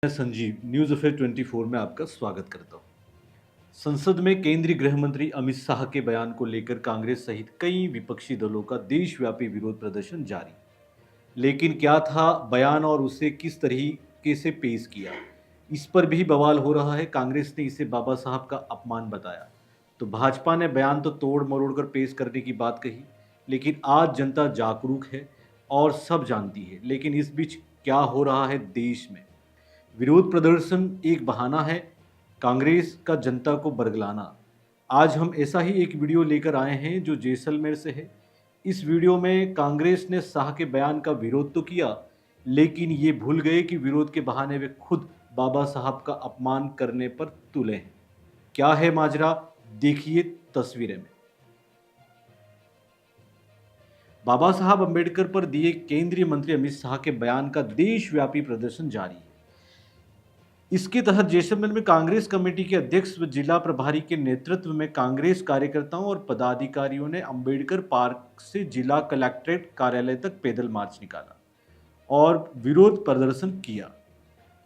मैं Sanjeev news affair 24 में आपका स्वागत करता हूं। संसद में केंद्रीय गृह मंत्री अमित शाह के बयान को लेकर कांग्रेस सहित कई विपक्षी दलों का देशव्यापी विरोध प्रदर्शन जारी। लेकिन क्या था बयान और उसे किस तरीके से पेश किया, इस पर भी बवाल हो रहा है। कांग्रेस ने इसे बाबा साहब का अपमान बताया तो भाजपा ने बयान तो तोड़ मरोड़ कर पेश करने की बात कही। लेकिन आज जनता जागरूक है और सब जानती है। लेकिन इस बीच क्या हो रहा है देश में? विरोध प्रदर्शन एक बहाना है कांग्रेस का जनता को बरगलाना। आज हम ऐसा ही एक वीडियो लेकर आए हैं जो जैसलमेर से है। इस वीडियो में कांग्रेस ने शाह के बयान का विरोध तो किया, लेकिन ये भूल गए कि विरोध के बहाने वे खुद बाबा साहब का अपमान करने पर तुले हैं। क्या है माजरा, देखिए तस्वीरें में। बाबा साहब अंबेडकर पर दिए केंद्रीय मंत्री अमित शाह के बयान का देशव्यापी प्रदर्शन जारी है। इसके तहत जैसलमेर में कांग्रेस कमेटी के अध्यक्ष व जिला प्रभारी के नेतृत्व में कांग्रेस कार्यकर्ताओं और पदाधिकारियों ने अंबेडकर पार्क से जिला कलेक्ट्रेट कार्यालय तक पैदल मार्च निकाला और विरोध प्रदर्शन किया।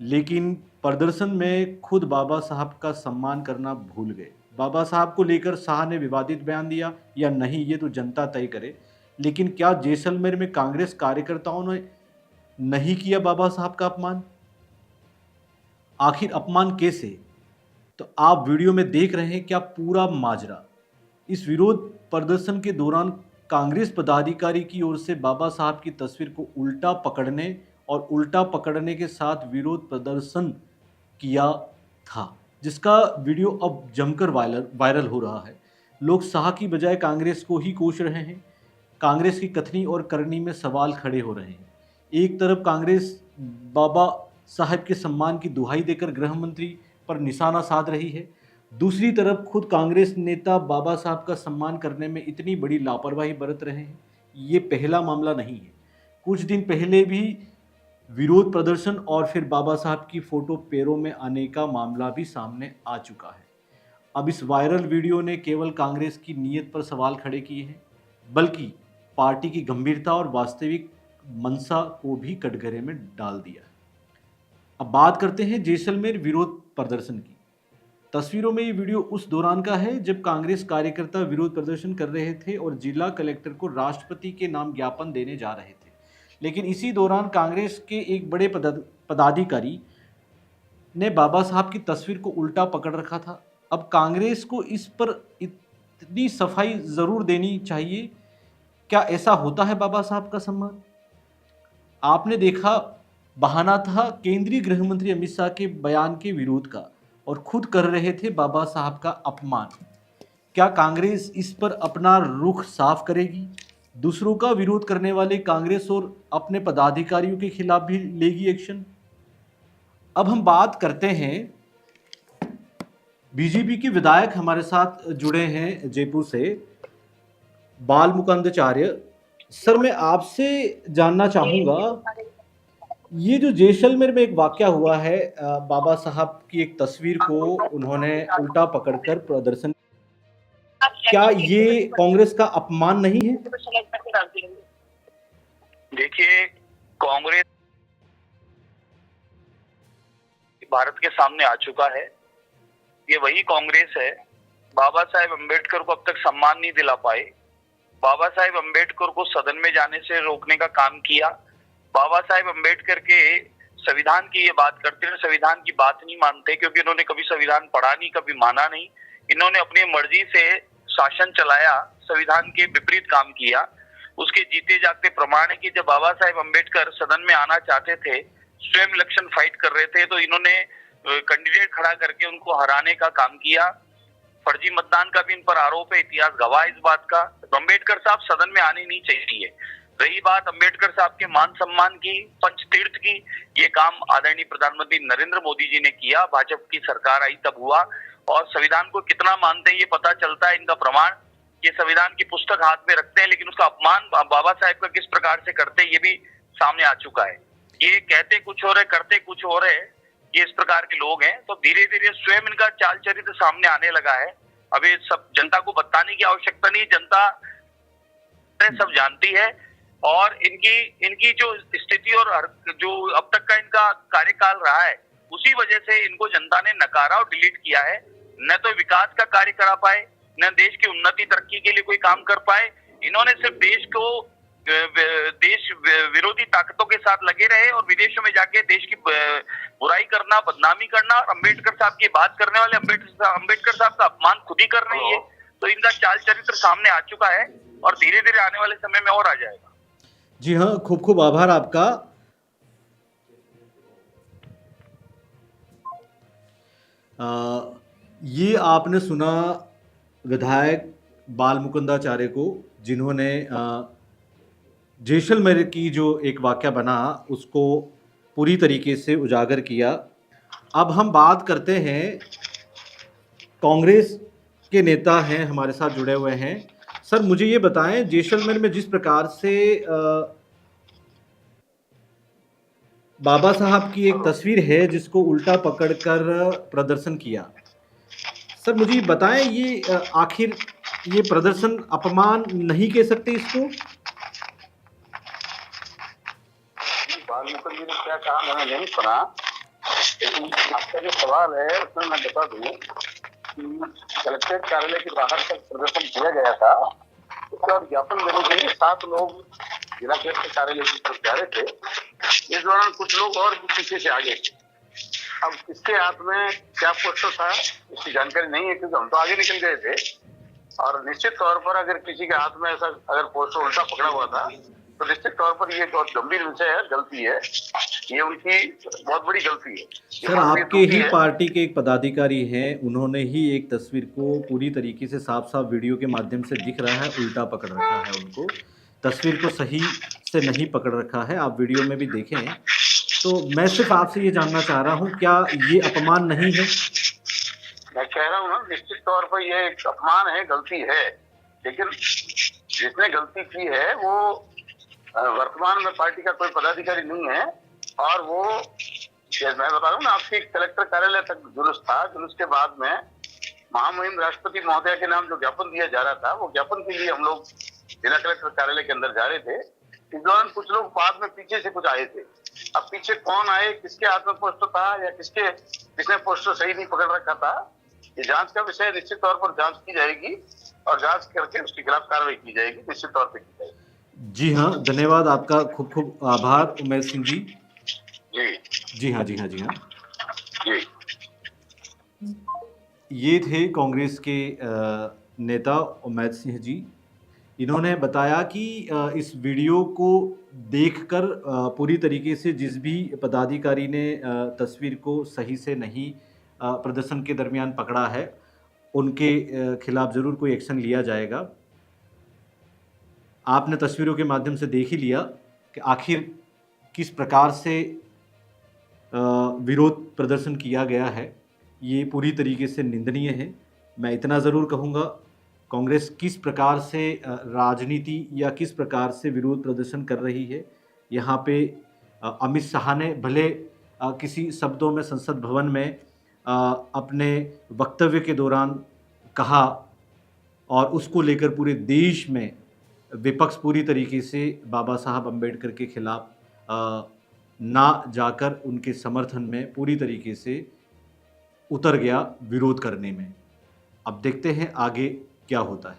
लेकिन प्रदर्शन में खुद बाबा साहब का सम्मान करना भूल गए। बाबा साहब को लेकर शाह ने विवादित बयान दिया या नहीं, ये तो जनता तय करे। लेकिन क्या जैसलमेर में कांग्रेस कार्यकर्ताओं ने नहीं किया बाबा साहब का अपमान? आखिर अपमान कैसे? तो आप वीडियो में देख रहे हैं क्या पूरा माजरा। इस विरोध प्रदर्शन के दौरान कांग्रेस पदाधिकारी की ओर से बाबा साहब की तस्वीर को उल्टा पकड़ने और उल्टा पकड़ने के साथ विरोध प्रदर्शन किया था, जिसका वीडियो अब जमकर वायरल हो रहा है। लोग शाह की बजाय कांग्रेस को ही कोस रहे हैं। कांग्रेस की कथनी और करनी में सवाल खड़े हो रहे हैं। एक तरफ कांग्रेस बाबा साहब के सम्मान की दुहाई देकर गृह मंत्री पर निशाना साध रही है, दूसरी तरफ खुद कांग्रेस नेता बाबा साहब का सम्मान करने में इतनी बड़ी लापरवाही बरत रहे हैं। ये पहला मामला नहीं है। कुछ दिन पहले भी विरोध प्रदर्शन और फिर बाबा साहब की फोटो पैरों में आने का मामला भी सामने आ चुका है। अब इस वायरल वीडियो ने केवल कांग्रेस की नीयत पर सवाल खड़े किए हैं, बल्कि पार्टी की गंभीरता और वास्तविक मंशा को भी कटघरे में डाल दिया है। अब बात करते हैं जैसलमेर विरोध प्रदर्शन की। तस्वीरों में ये वीडियो उस दौरान का है जब कांग्रेस कार्यकर्ता विरोध प्रदर्शन कर रहे थे और जिला कलेक्टर को राष्ट्रपति के नाम ज्ञापन देने जा रहे थे। लेकिन इसी दौरान कांग्रेस के एक बड़े पदाधिकारी ने बाबा साहब की तस्वीर को उल्टा पकड़ रखा था। अब कांग्रेस को इस पर इतनी सफाई जरूर देनी चाहिए। क्या ऐसा होता है बाबा साहब का सम्मान? आपने देखा, बहाना था केंद्रीय गृह मंत्री अमित शाह के बयान के विरोध का और खुद कर रहे थे बाबा साहब का अपमान। क्या कांग्रेस इस पर अपना रुख साफ करेगी? दूसरों का विरोध करने वाले कांग्रेस और अपने पदाधिकारियों के खिलाफ भी लेगी एक्शन? अब हम बात करते हैं, बीजेपी के विधायक हमारे साथ जुड़े हैं जयपुर से, बाल मुकुंदाचार्य सर। मैं आपसे जानना चाहूंगा, ये जो जैसलमेर में एक वाकया हुआ है, बाबा साहब की एक तस्वीर को उन्होंने उल्टा पकड़कर प्रदर्शन, क्या ये कांग्रेस का अपमान नहीं है? देखिए, कांग्रेस भारत के सामने आ चुका है। ये वही कांग्रेस है। बाबा साहेब अम्बेडकर को अब तक सम्मान नहीं दिला पाए। बाबा साहेब अम्बेडकर को सदन में जाने से रोकने का काम किया। बाबा साहेब अम्बेडकर के संविधान की ये बात करते हैं, संविधान की बात नहीं मानते, क्योंकि इन्होंने कभी संविधान पढ़ा नहीं, कभी माना नहीं। इन्होंने अपनी मर्जी से शासन चलाया, संविधान के विपरीत काम किया। उसके जीते जागते प्रमाण है कि जब बाबा साहेब अम्बेडकर सदन में आना चाहते थे, स्वयं इलेक्शन फाइट कर रहे थे, तो इन्होंने कैंडिडेट खड़ा करके उनको हराने का काम किया। फर्जी मतदान का भी इन पर आरोप है, इतिहास गवाह इस बात का। तो अम्बेडकर साहब सदन में आने नहीं चाहिए। रही बात अम्बेडकर साहब के मान सम्मान की, पंचतीर्थ की, ये काम आदरणीय प्रधानमंत्री नरेंद्र मोदी जी ने किया। भाजपा की सरकार आई तब हुआ। और संविधान को कितना मानते हैं ये पता चलता है। इनका प्रमाण, ये संविधान की पुस्तक हाथ में रखते हैं, लेकिन उसका अपमान बाबा साहेब का किस प्रकार से करते हैं ये भी सामने आ चुका है। ये कहते कुछ और है, करते कुछ और है। ये इस प्रकार के लोग हैं। तो धीरे धीरे स्वयं इनका चाल चरित्र सामने आने लगा है। अब ये सब जनता को बताने की आवश्यकता नहीं, जनता सब जानती है। और इनकी जो स्थिति और जो अब तक का इनका कार्यकाल रहा है, उसी वजह से इनको जनता ने नकारा और डिलीट किया है। न तो विकास का कार्य करा पाए, न देश की उन्नति तरक्की के लिए कोई काम कर पाए। इन्होंने सिर्फ देश को देश विरोधी ताकतों के साथ लगे रहे और विदेशों में जाके देश की बुराई करना, बदनामी करना और अम्बेडकर साहब की बात करने वाले अम्बेडकर साहब का अपमान खुद ही कर रही है। तो इनका चाल चरित्र सामने आ चुका है और धीरे धीरे आने वाले समय में और आ जाएगा। जी हाँ, खूब खूब आभार आपका। ये आपने सुना विधायक बाल मुकुंदाचार्य को, जिन्होंने जैसलमेर की जो एक वाकया बना उसको पूरी तरीके से उजागर किया। अब हम बात करते हैं, कांग्रेस के नेता हैं हमारे साथ जुड़े हुए हैं। सर मुझे ये बताएं, जैसलमेर में जिस प्रकार से बाबा साहब की एक तस्वीर है जिसको उल्टा पकड़कर प्रदर्शन किया, सर मुझे बताएं ये आखिर ये प्रदर्शन अपमान नहीं कह सकते इसको? बाल मुकुंद जी ने क्या कहा मैंने नहीं सुना, लेकिन आपका जो सवाल है उसमें मैं बता दूं कि कलेक्ट्रेट कार्यालय के बाहर तक प्रदर्शन किया गया था। उसका ज्ञापन देने के लिए 7 लोग जिला कलेक्टर कार्यालय की तरफ जा रहे थे। इस दौरान कुछ लोग और भी पीछे से आगे थे। अब किसके हाथ में क्या पोस्टर था इसकी जानकारी नहीं है, क्योंकि हम तो आगे निकल गए थे। और निश्चित तौर पर अगर किसी के हाथ में ऐसा अगर पोस्टर उल्टा पकड़ा हुआ था तो निश्चित तौर पर ये बहुत गंभीर विषय है, गलती है, ये उनकी बहुत बड़ी गलती है। सर आपके ही पार्टी के एक पदाधिकारी हैं, उन्होंने ही एक तस्वीर को पूरी तरीके से साफ साफ वीडियो के माध्यम से दिख रहा है उल्टा पकड़ रखा है, उनको तस्वीर को सही से नहीं पकड़ रखा है, आप वीडियो में भी देखें। तो मैं सिर्फ आपसे ये जानना चाह रहा हूँ, क्या ये अपमान नहीं है? मैं कह रहा हूँ ना, निश्चित तौर पर ये एक अपमान है, गलती है, लेकिन जिसने गलती की है वो वर्तमान में पार्टी का कोई पदाधिकारी नहीं है। और वो मैं बता रहा हूँ ना, आपके कलेक्टर कार्यालय तक जुलूस था। जुलूस के बाद में महामहिम राष्ट्रपति महोदय के नाम जो ज्ञापन दिया जा रहा था, वो ज्ञापन के लिए हम लोग जिला कलेक्टर कार्यालय के अंदर जा रहे थे। इस दौरान कुछ लोग बाद में पीछे से कुछ आए थे। अब पीछे कौन आए, किसके हाथ में पोस्टर था या किसने पोस्टर सही नहीं पकड़ रखा था, ये जांच का विषय। निश्चित तौर पर जांच की जाएगी और जांच करके उसके खिलाफ कार्रवाई की जाएगी, निश्चित तौर पर की जाएगी। जी हाँ, धन्यवाद आपका, खूब खूब आभार उमेश सिंह जी। जी हाँ जी। ये थे कांग्रेस के नेता उमेश सिंह जी। इन्होंने बताया कि इस वीडियो को देखकर पूरी तरीके से जिस भी पदाधिकारी ने तस्वीर को सही से नहीं प्रदर्शन के दरमियान पकड़ा है, उनके खिलाफ ज़रूर कोई एक्शन लिया जाएगा। आपने तस्वीरों के माध्यम से देख ही लिया कि आखिर किस प्रकार से विरोध प्रदर्शन किया गया है। ये पूरी तरीके से निंदनीय है। मैं इतना ज़रूर कहूँगा, कांग्रेस किस प्रकार से राजनीति या किस प्रकार से विरोध प्रदर्शन कर रही है। यहाँ पे अमित शाह ने भले किसी शब्दों में संसद भवन में अपने वक्तव्य के दौरान कहा, और उसको लेकर पूरे देश में विपक्ष पूरी तरीके से बाबा साहब अम्बेडकर के खिलाफ ना जाकर उनके समर्थन में पूरी तरीके से उतर गया विरोध करने में। अब देखते हैं आगे क्या होता है।